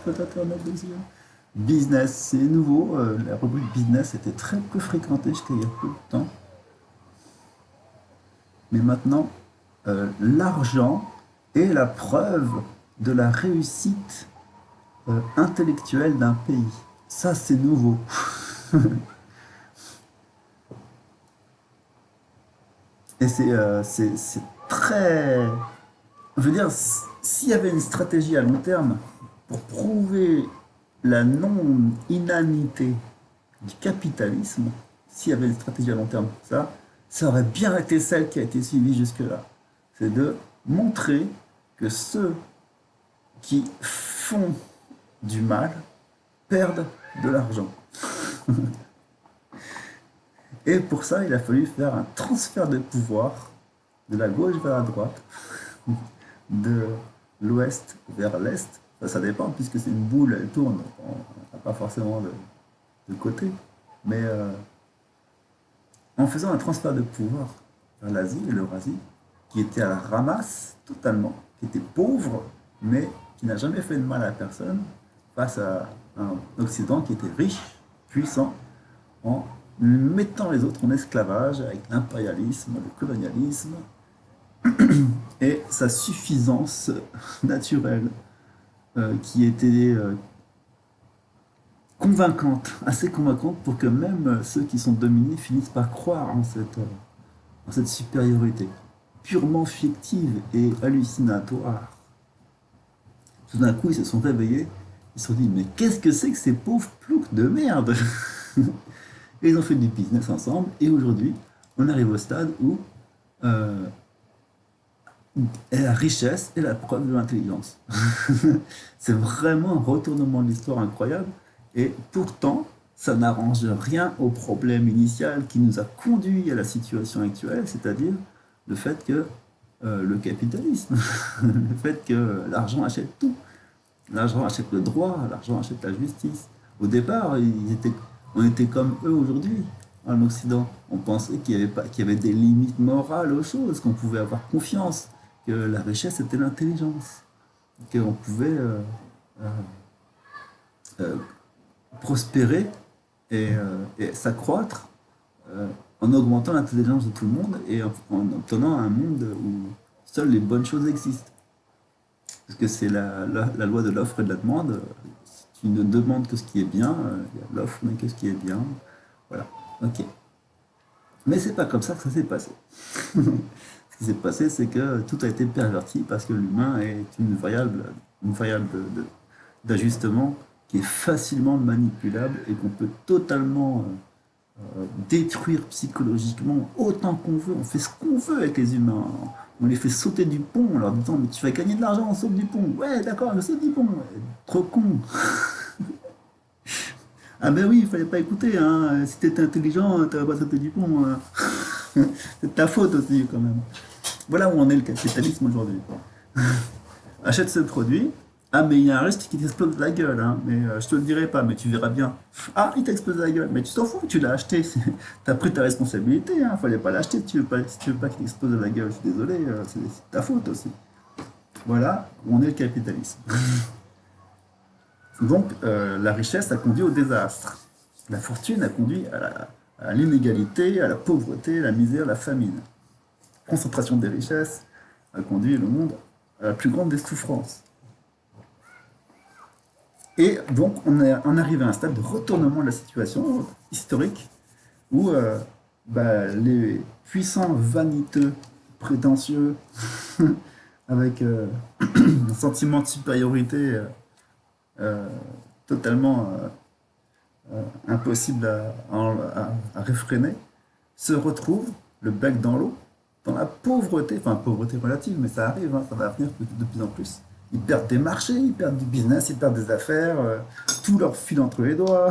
exploitateurs nets de clients. Business, c'est nouveau. La rubrique business était très peu fréquentée jusqu'à il y a peu de temps. Mais maintenant, l'argent est la preuve de la réussite intellectuelle d'un pays. Ça, c'est nouveau. Et c'est très... Je veux dire, s'il y avait une stratégie à long terme pour prouver la non-inanité du capitalisme, s'il y avait une stratégie à long terme pour ça, ça aurait bien été celle qui a été suivie jusque-là. C'est de montrer que ceux qui font du mal perdent de l'argent. Et pour ça, il a fallu faire un transfert de pouvoir de la gauche vers la droite, de l'ouest vers l'est. Enfin, ça dépend, puisque c'est une boule, elle tourne. On n'a pas forcément de côté. Mais en faisant un transfert de pouvoir vers l'Asie et l'Eurasie, qui était à la ramasse totalement, qui était pauvre, mais qui n'a jamais fait de mal à personne, face à un Occident qui était riche, puissant, en mettant les autres en esclavage avec l'impérialisme, le colonialisme et sa suffisance naturelle qui était convaincante, assez convaincante pour que même ceux qui sont dominés finissent par croire en cette supériorité purement fictive et hallucinatoire. Tout d'un coup, ils se sont réveillés, ils se sont dit, mais qu'est-ce que c'est que ces pauvres ploucs de merde? Et ils ont fait du business ensemble, et aujourd'hui, on arrive au stade où la richesse est la preuve de l'intelligence. C'est vraiment un retournement de l'histoire incroyable, et pourtant, ça n'arrange rien au problème initial qui nous a conduit à la situation actuelle, c'est-à-dire le fait que le capitalisme, le fait que l'argent achète tout. L'argent achète le droit, l'argent achète la justice. Au départ, on était comme eux aujourd'hui en Occident. On pensait qu'il y avait des limites morales aux choses, qu'on pouvait avoir confiance, que la richesse était l'intelligence, qu'on pouvait euh, euh, prospérer et s'accroître en augmentant l'intelligence de tout le monde et en obtenant un monde où seules les bonnes choses existent. Parce que c'est la loi de l'offre et de la demande. Si tu ne demandes que ce qui est bien, l'offre n'est que ce qui est bien. Voilà. Ok. Mais c'est pas comme ça que ça s'est passé. Ce qui s'est passé, c'est que tout a été perverti parce que l'humain est une variable d'ajustement qui est facilement manipulable et qu'on peut totalement détruire psychologiquement autant qu'on veut. On fait ce qu'on veut avec les humains. On les fait sauter du pont en leur disant mais tu vas gagner de l'argent, on saute du pont. Ouais, d'accord, je saute du pont. Ouais, trop con. Ah ben oui, il fallait pas écouter. Hein. Si t'étais intelligent, t'aurais pas sauté du pont. Hein. C'est de ta faute aussi quand même. Voilà où on est le capitalisme aujourd'hui. Achète ce produit. Ah mais il y a un risque qui t'explose la gueule, hein. Mais je te le dirai pas, mais tu verras bien. Ah, il t'explose la gueule, mais tu t'en fous, tu l'as acheté. T'as pris ta responsabilité, hein. Fallait pas l'acheter si tu veux pas qu'il t'explose la gueule. Je suis désolé, c'est ta faute aussi. Voilà où on est le capitalisme. Donc la richesse a conduit au désastre. La fortune a conduit à l'inégalité, à la pauvreté, à la misère, à la famine. La concentration des richesses a conduit le monde à la plus grande des souffrances. Et donc, on arrive à un stade de retournement de la situation historique où les puissants vaniteux, prétentieux, avec un sentiment de supériorité euh, totalement impossible à réfréner, se retrouvent le bec dans l'eau, dans la pauvreté, enfin pauvreté relative, mais ça arrive, hein, ça va venir de plus en plus. Ils perdent des marchés, ils perdent du business, ils perdent des affaires, tout leur file entre les doigts,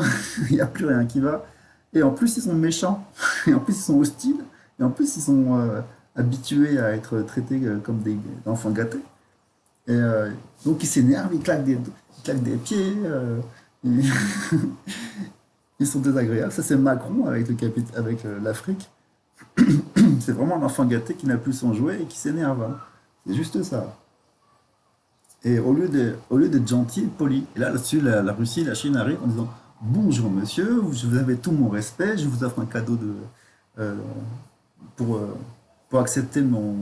il n'y a plus rien qui va. Et en plus, ils sont méchants, et en plus, ils sont hostiles, et en plus, ils sont habitués à être traités comme des enfants gâtés. Et donc, ils s'énervent, ils claquent des pieds, ils, ils sont désagréables. Ça, c'est Macron avec l'Afrique. C'est vraiment l'enfant gâté qui n'a plus son jouet et qui s'énerve. Hein. C'est juste ça. Et au lieu d'être gentil et poli, et là, là-dessus, la Russie, la Chine arrive en disant bonjour monsieur, vous avez tout mon respect, je vous offre un cadeau euh, pour, euh, pour accepter mon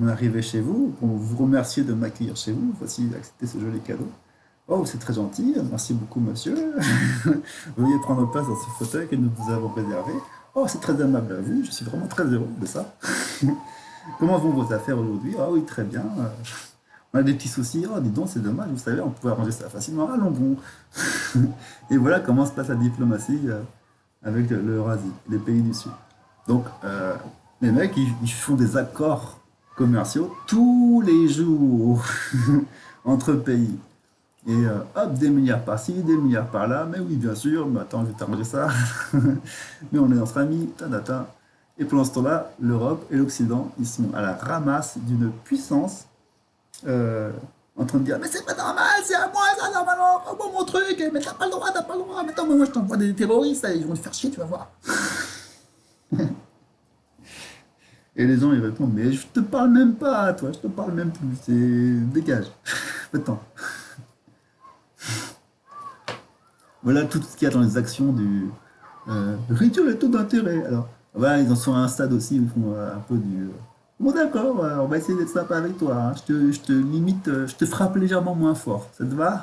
arrivée chez vous, pour vous remercier de m'accueillir chez vous. Voici, acceptez ce joli cadeau. Oh, c'est très gentil, merci beaucoup monsieur. Veuillez prendre place dans ce fauteuil que nous vous avons réservé. Oh, c'est très aimable à vous, je suis vraiment très heureux de ça. Comment vont vos affaires aujourd'hui? Ah oui, très bien. On a des petits soucis. Oh, dis donc, c'est dommage, vous savez, on pouvait arranger ça facilement. Allons bon. Et voilà comment se passe la diplomatie avec l'Eurasie, les pays du Sud. Donc, les mecs, ils font des accords commerciaux tous les jours entre pays. Et hop, des milliards par-ci, des milliards par-là. Mais oui, bien sûr, mais attends, je vais t'arranger ça. Mais on est entre amis, ta. Et pendant ce temps-là, l'Europe et l'Occident, ils sont à la ramasse d'une puissance euh, en train de dire mais c'est pas normal, c'est à moi ça normalement, oh, bon, mon truc, mais t'as pas le droit, t'as pas le droit, mais attends, mais moi je t'envoie des terroristes, ils vont te faire chier, tu vas voir. Et les gens ils répondent mais je te parle même pas, toi, je te parle même plus, c'est dégage. Attends. Voilà tout ce qu'il y a dans les actions du réduire les taux d'intérêt. Alors voilà, ils en sont à un stade aussi où ils font un peu du bon d'accord, on va essayer d'être sympa avec toi, hein. Je te limite, je te frappe légèrement moins fort, ça te va?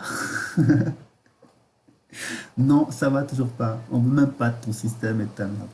Non, ça va toujours pas. On veut même pas de ton système et de ta merde.